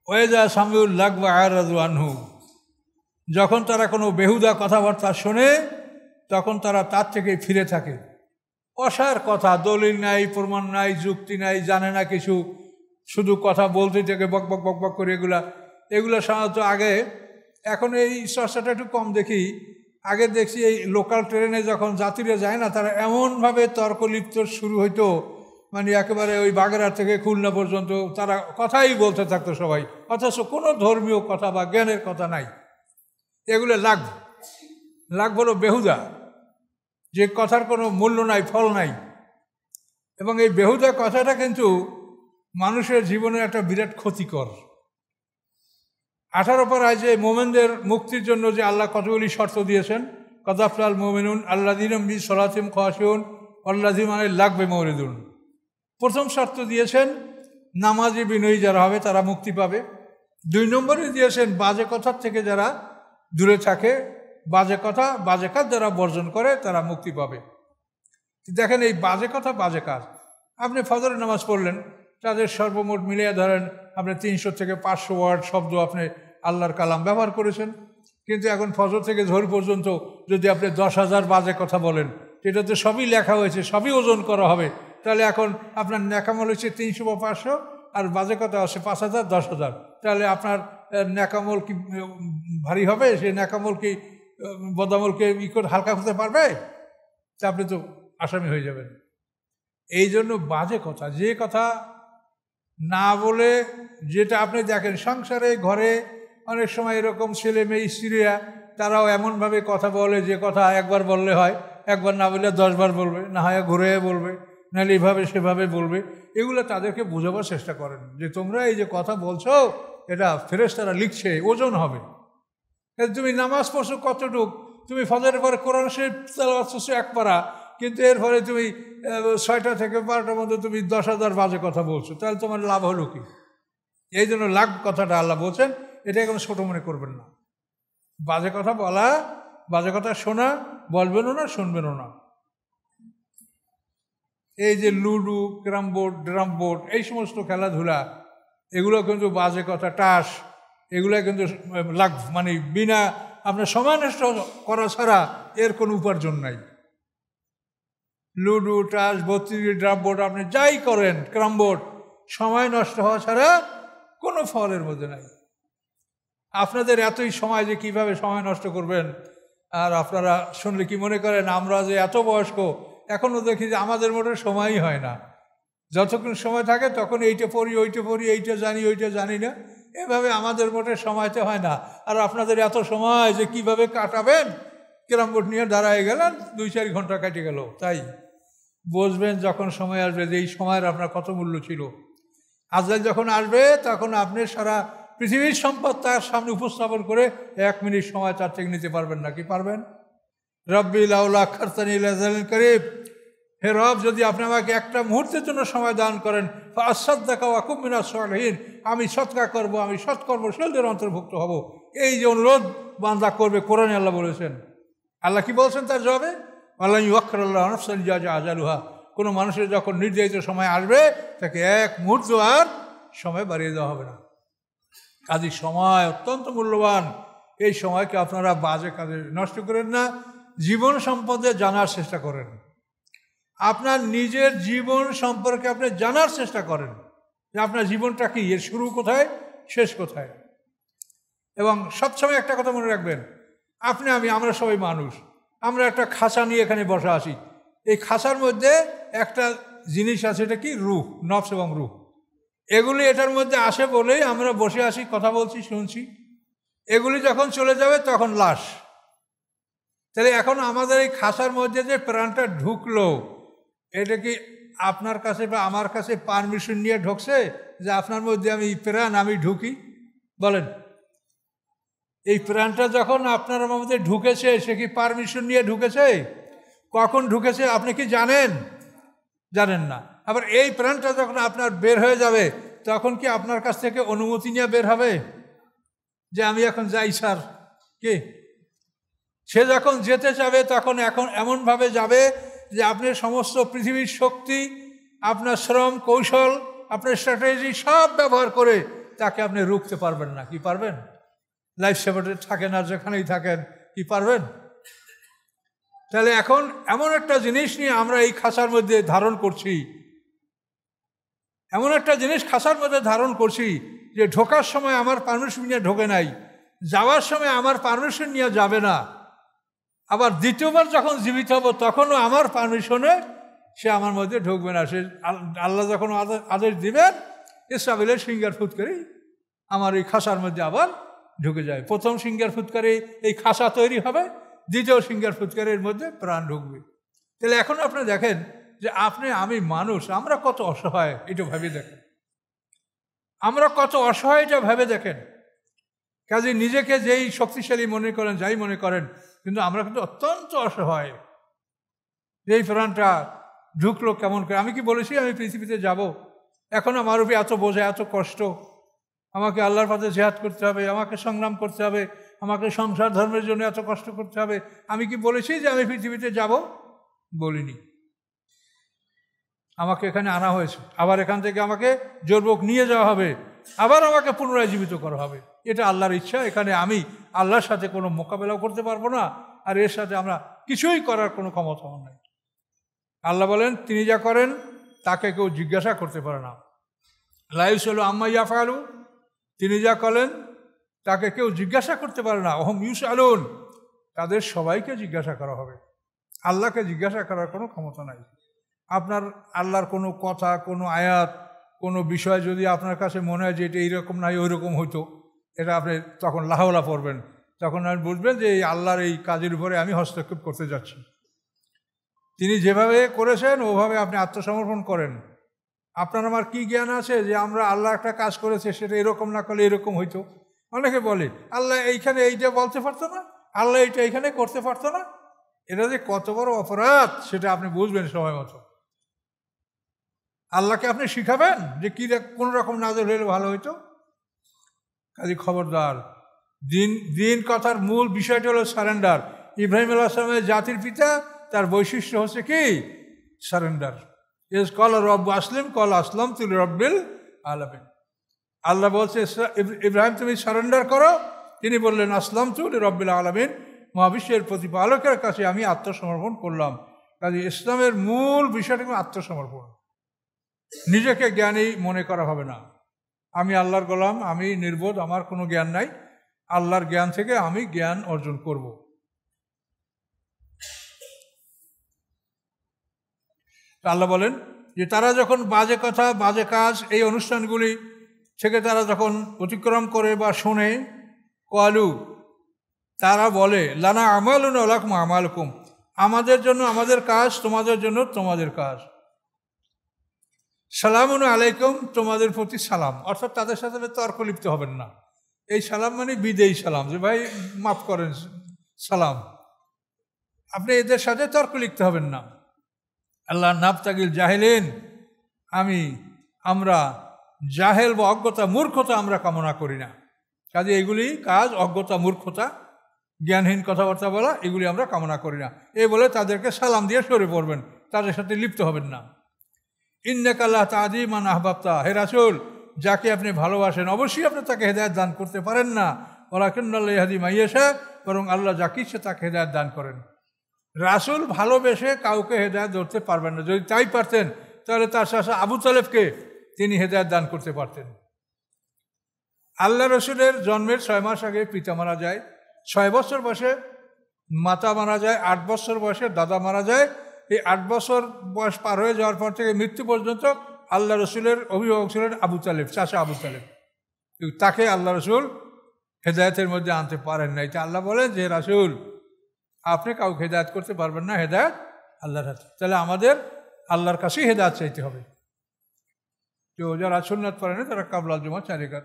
ওয়াইজা সামিউল লাগওয়া আ'রাদু আনহু, যখন তারা কোনো বেহুদা কথাবার্তা শোনে তখন তারা তার থেকে ফিরে থাকে। অসার কথা, দলিল নাই, প্রমাণ নাই, যুক্তি নাই, জানে না কিছু, শুধু কথা বলতে থেকে বক বক বক বক করে এগুলো সাধারণত আগে, এখন এই চর্চাটা একটু কম দেখি। আগে দেখছি এই লোকাল ট্রেনে যখন যাত্রীরা যায় না, তারা এমনভাবে তর্কলিপ্ত শুরু হইতো, মানে একেবারে ওই বাগেরহাট থেকে খুলনা পর্যন্ত তারা কথাই বলতে থাকতো সবাই, অথচ কোনো ধর্মীয় কথা বা জ্ঞানের কথা নাই। এগুলো লাগ বলো বেহুদা, যে কথার কোনো মূল্য নাই, ফল নাই। এবং এই বেহুদা কথাটা কিন্তু মানুষের জীবনের একটা বিরাট ক্ষতিকর। 18 পারায় যে মোমেনদের মুক্তির জন্য যে আল্লাহ কতগুলি শর্ত দিয়েছেন, কদ আফলাল মুমিনুন আল্লাযীনা ফি সলাতিহিম খাশিউন ওয়াল্লাযীনা আনিল লাগবি মুরিদুন। প্রথম শর্ত দিয়েছেন নামাজি বিনয়ী যারা হবে তারা মুক্তি পাবে। 2 নম্বরে দিয়েছেন বাজে কথার থেকে যারা দূরে থাকে, বাজে কথা বাজে কাজ যারা বর্জন করে তারা মুক্তি পাবে। দেখেন এই বাজে কথা বাজে কাজ, আপনি ফজরের নামাজ পড়লেন, তাদের সর্বমোট মিলিয়ে ধরেন আপনি 300 থেকে 500 ওয়ার্ড শব্দ আপনি আল্লাহর কালাম ব্যবহার করেছেন। কিন্তু এখন ফজর থেকে জোহর পর্যন্ত যদি আপনি 10,000 বাজে কথা বলেন, এটা তো সবই লেখা হয়েছে, সবই ওজন করা হবে, তাহলে এখন আপনার নেকামল হচ্ছে 300 বা 500, আর বাজে কথা আছে 5,000 10,000, তাহলে আপনার নেকামল কি ভারী হবে? সে নেকামল কি বদামলকে হালকা করতে পারবে? তা আপনি তো আসামি হয়ে যাবেন। এই জন্য বাজে কথা, যে কথা না বলে, যেটা আপনি দেখেন সংসারে ঘরে অনেক সময় এরকম ছেলে মেয়ে স্ত্রীরা তারাও এমনভাবে কথা বলে, যে কথা একবার বললে হয়, একবার না বললে 10 বার বলবে, না হয় ঘুরে বলবে, নাহলে এভাবে সেভাবে বলবে। এগুলো তাদেরকে বোঝাবার চেষ্টা করেন যে তোমরা এই যে কথা বলছো এটা ফেরেশতারা লিখছে, ওজন হবে। তুমি নামাজ পড়ছো কতটুক, তুমি ফজরের পরে কোরআন শরীফ তেলাওয়াত করছো 1 পারা, কিন্তু এরপরে তুমি 6টা থেকে 12টার মধ্যে তুমি 10,000 বাজে কথা বলছো, তাহলে তোমার লাভ হলো কি? এই জন্য লাভ কথাটা আল্লাহ বলছেন, এটা কোনো ছোটো মনে করবেন না। বাজে কথা বলা, বাজে কথা শোনা, বলবেনও না, শুনবেনও না। এই যে ludo, carrom board, drum board, এই সমস্ত খেলাধুলা, এগুলো কিন্তু বাজে কথা, টাস, এগুলো কিন্তু লাভ, মানে বিনা আপনার সময় নষ্ট করা ছাড়া এর কোনো উপার্জন নাই। লুডো, টাস, 32 ড্রাম বোর্ড, আপনি যাই করেন, ক্যারাম বোর্ড, সময় নষ্ট হওয়া ছাড়া কোনো ফলের মধ্যে নাই। আপনাদের এতই সময় যে কিভাবে সময় নষ্ট করবেন, আর আপনারা শুনলে কি মনে করেন আমরা যে এত বয়স্ক, এখনও দেখি যে আমাদের মোটে সময়ই হয় না। যতক্ষণ সময় থাকে তখন এইটা পড়ি, ওইটা পড়ি, এইটা জানি, ওইটা জানি না, এভাবে আমাদের মোটে সময়তে হয় না। আর আপনাদের এত সময় যে কিভাবে কাটাবেন, ক্যারাম বোর্ড নিয়ে দাঁড়ায় গেলেন, 2-4 ঘন্টা কেটে গেল। তাই বুঝবেন যখন সময় আসবে যে এই সময়ের আপনার কত মূল্য ছিল। আজকাল যখন আসবে তখন আপনি সারা পৃথিবীর সম্পদ তার সামনে উপস্থাপন করে 1 মিনিট সময় তার থেকে নিতে পারবেন না। কি পারবেন? রব্বি লাউলা আখারতানি ইলা আজালিন করিব, হে রব, যদি আপনি আমাকে একটা মুহূর্তের জন্য সময় দান করেন, ফাআসাদদাকা ওয়া আকুম মিনাস সালিহিন, আমি সৎকা করব, আমি সৎকর্মশীলদের অন্তর্ভুক্ত হব। এই যে অনুরোধ বান্দা করবে, কোরআনে আল্লাহ বলেছেন। আল্লাহ কি বলছেন তার জবাবে? আল্লাহ ইউআখিরুল্লাহু নাফসান ইযা জাআ আজালুহা, কোনো মানুষের যখন নির্ধারিত সময় আসবে তাকে 1 মুহূর্ত আর সময় বাড়িয়ে দেওয়া হবে না। কাজেই সময় অত্যন্ত মূল্যবান। এই সময়কে আপনারা বাজে কাজে নষ্ট করেন না, জীবন সম্পর্কে জানার চেষ্টা করেন। আপনার নিজের জীবন সম্পর্কে আপনি জানার চেষ্টা করেন যে আপনার জীবনটা কি, এর শুরু কোথায়, শেষ কোথায়। এবং সবসময় একটা কথা মনে রাখবেন, আপনি আমরা সবাই মানুষ, আমরা একটা খাঁচা নিয়ে এখানে বসা আছি। এই খাঁচার মধ্যে একটা জিনিস আছে, এটা কি? রূহ, নফস এবং রূহ। এগুলি এটার মধ্যে আসে বলেই আমরা বসে আছি, কথা বলছি, শুনছি। এগুলি যখন চলে যাবে তখন লাশ। তাহলে এখন আমাদের এই খাঁচার মধ্যে যে প্রাণটা ঢুকলো, এটা কি আপনার কাছে বা আমার কাছে পারমিশন নিয়ে ঢুকছে যে আপনার মধ্যে আমি প্রাণ আমি ঢুকি? বলেন, এই প্রাণটা যখন আপনার মধ্যে ঢুকেছে, সে কি পারমিশন নিয়ে ঢুকেছে? কখন ঢুকেছে আপনি কি জানেন? জানেন না। আবার এই প্রাণটা যখন আপনার বের হয়ে যাবে, তখন কি আপনার কাছ থেকে অনুমতি নিয়ে বের হবে যে আমি এখন যাই স্যার? কি সে যখন যেতে যাবে তখন এখন এমনভাবে যাবে যে আপনি সমস্ত পৃথিবীর শক্তি, আপনার শ্রম কৌশল, আপনার স্ট্র্যাটেজি সব ব্যবহার করে তাকে আপনি রুখতে পারবেন না। কি পারবেন? লাইফ সাপোর্টে থাকেন আর যেখানেই থাকেন, কি পারবেন? তাহলে এখন এমন একটা জিনিস নিয়ে আমরা এই খাঁচার মধ্যে ধারণ করছি, এমন একটা জিনিস খাঁচার মধ্যে ধারণ করছি যে ঢোকার সময় আমার পারমিশন নিয়ে ঢোকে নাই, যাওয়ার সময় আমার পারমিশন নিয়ে যাবে না, আবার দ্বিতীয়বার যখন জীবিত হব তখনও আমার পারমিশনে সে আমার মধ্যে ঢুকবে না। সে আল্লাহ যখন আদেশ দিবেন ইসরাফিলের সিঙ্গার ফুৎকারি আমার এই খাঁচার মধ্যে আবার ঢুকে যায়। প্রথম সিঙ্গার ফুৎকারি এই খাঁচা তৈরি হবে, দ্বিতীয় সিঙ্গার ফুৎকারির মধ্যে প্রাণ ঢুকবে। তাহলে এখন আপনি দেখেন যে আপনি আমি মানুষ, আমরা কত অসহায়, এটা ভেবে দেখেন। আমরা কত অসহায় এটা ভেবে দেখেন। কাজে নিজেকে যেই শক্তিশালী মনে করেন, যাই মনে করেন, কিন্তু আমরা কিন্তু অত্যন্ত অসহায়। এই প্রাণটা ঢুকলো কেমন করে? আমি কি বলেছি আমি পৃথিবীতে যাব? এখন আমার উপরে এত বোঝা, এত কষ্ট, আমাকে আল্লাহর পথে জিহাদ করতে হবে, আমাকে সংগ্রাম করতে হবে, আমাকে সংসার ধর্মের জন্য এত কষ্ট করতে হবে। আমি কি বলেছি যে আমি পৃথিবীতে যাব? বলিনি। আমাকে এখানে আনা হয়েছে, আবার এখান থেকে আমাকে জোরপূর্বক নিয়ে যাওয়া হবে, আবার আমাকে পুনরায় জীবিত করা হবে। এটা আল্লাহর ইচ্ছা। এখানে আমি আল্লাহর সাথে কোনো মোকাবেলাও করতে পারবো না, আর এর সাথে আমরা কিছুই করার কোনো ক্ষমতা নেই। আল্লাহ বলেন তিনি যা করেন তাকে কেউ জিজ্ঞাসা করতে পারে না। লা ইউসআলু আম্মা ইয়াফআলু, তিনি যা করেন তাকে কেউ জিজ্ঞাসা করতে পারে না। ওহুম ইউসআলুন, তাদের সবাইকে জিজ্ঞাসা করা হবে। আল্লাহকে জিজ্ঞাসা করার কোনো ক্ষমতা নাই। আপনার আল্লাহর কোনো কথা, কোনো আয়াত, কোনো বিষয় যদি আপনার কাছে মনে হয় যে এটা এইরকম নাই ওই রকম হইতো, এটা আপনি তখন লাহাওলা পড়বেন, তখন আপনি বুঝবেন যে এই আল্লাহর এই কাজের উপরে আমি হস্তক্ষেপ করতে যাচ্ছি। তিনি যেভাবে করেছেন ওভাবে আপনি আত্মসমর্পণ করেন। আপনার আমার কি জ্ঞান আছে যে আমরা আল্লাহ একটা কাজ করেছে সেটা এরকম না করলে এরকম হইতো? অনেকে বলে আল্লাহ এইখানে এইটা বলতে পারতো না, আল্লাহ এইটা এইখানে করতে পারতো না। এটা যে কত বড় অপরাধ সেটা আপনি বুঝবেন সময় মতো। আল্লাহকে আপনি শিখাবেন যে কি কোন রকম নাজল হলে ভালো হইতো? কাজে খবরদার। দিন কথার মূল বিষয়টা হলো সারেন্ডার। ইব্রাহিম আলাইহিস সালামের জাতির পিতা, তার বৈশিষ্ট্য হচ্ছে কি? সারেন্ডার। ইজ কল রব্বু আসলিম কল আসলাম তুল রব্বিল আলামিন। আল্লাহ বলছে ইব্রাহিম তুমি সারেন্ডার করো, তিনি বললেন আসলাম তুল রব্বিল আলামিন, মহাবিশ্বের প্রতিপালকের কাছে আমি আত্মসমর্পণ করলাম। কাজে ইসলামের মূল বিষয়টা আত্মসমর্পণ। নিজেকে জ্ঞানী মনে করা হবে না। আমি আল্লাহর গোলাম, আমি নির্বোধ, আমার কোনো জ্ঞান নাই, আল্লাহর জ্ঞান থেকে আমি জ্ঞান অর্জন করব। আল্লাহ বলেন যে তারা যখন বাজে কথা, বাজে কাজ, এই অনুষ্ঠানগুলি থেকে তারা যখন অতিক্রম করে বা শোনে, কলু, তারা বলে লানা আমালুন লাকুম আমালুকুম, আমাদের জন্য আমাদের কাজ, তোমাদের জন্য তোমাদের কাজ। সালামুন আলাইকুম, তোমাদের প্রতি সালাম। অর্থাৎ তাদের সাথে তর্ক লিপ্ত হবেন না। এই সালাম মানে বিদেয়ী সালাম, যে ভাই মাফ করেন সালাম। আপনি এদের সাথে তর্ক লিপ্ত হবেন না। আল্লাহ নাবতাগিল জাহেলিন, আমরা জাহেল বা অজ্ঞতা, মূর্খতা আমরা কামনা করি না। কাজে এগুলি কাজ অজ্ঞতা, মূর্খতা, জ্ঞানহীন কথাবার্তা বলা, এগুলি আমরা কামনা করি না। এই বলে তাদেরকে সালাম দিয়ে সরে পড়বেন, তাদের সাথে লিপ্ত হবেন না। ইন্নাকা লা তাহদি মান আহবাবতা, হে রাসূল, যাকে আপনি ভালোবাসেন অবশ্যই আপনি তাকে হেদায়েত দান করতে পারেন না। ওয়ালাকিন্নাল্লাহ ইয়াহদি মান ইয়াশা, বরং আল্লাহ যাকে ইচ্ছে তাকে হেদায়েত দান করেন। রাসূল ভালোবেসে কাউকে হেদায়েত ধরতে পারবেন না। যদি তাই পারতেন তাহলে তার চাচা আবু তালেবকে তিনি হেদায়েত দান করতে পারতেন। আল্লাহ রসুলের জন্মের 6 মাস আগে পিতা মারা যায়, 6 বছর বয়সে মাতা মারা যায়, 8 বছর বয়সে দাদা মারা যায়। এই 8 বছর বয়স পার হয়ে যাওয়ার পর থেকে মৃত্যু পর্যন্ত আল্লাহ রসুলের অভিভাবক ছিলেন আবু তালেব, চাচা আবু তালেব। তাকে আল্লাহ রসুল হেদায়েতের মধ্যে আনতে পারেন নাই। তা আল্লাহ বলেন যে রাসূল আপনি কাউকে হেদায়েত করতে পারবেন না, হেদায়েত আল্লাহর হাতে। তাহলে আমাদের আল্লাহর কাছেই হেদায়েত চাইতে হবে। তো যারা সুন্নাত পড়ে না তারা কাবলা জুমা 4 রাকাত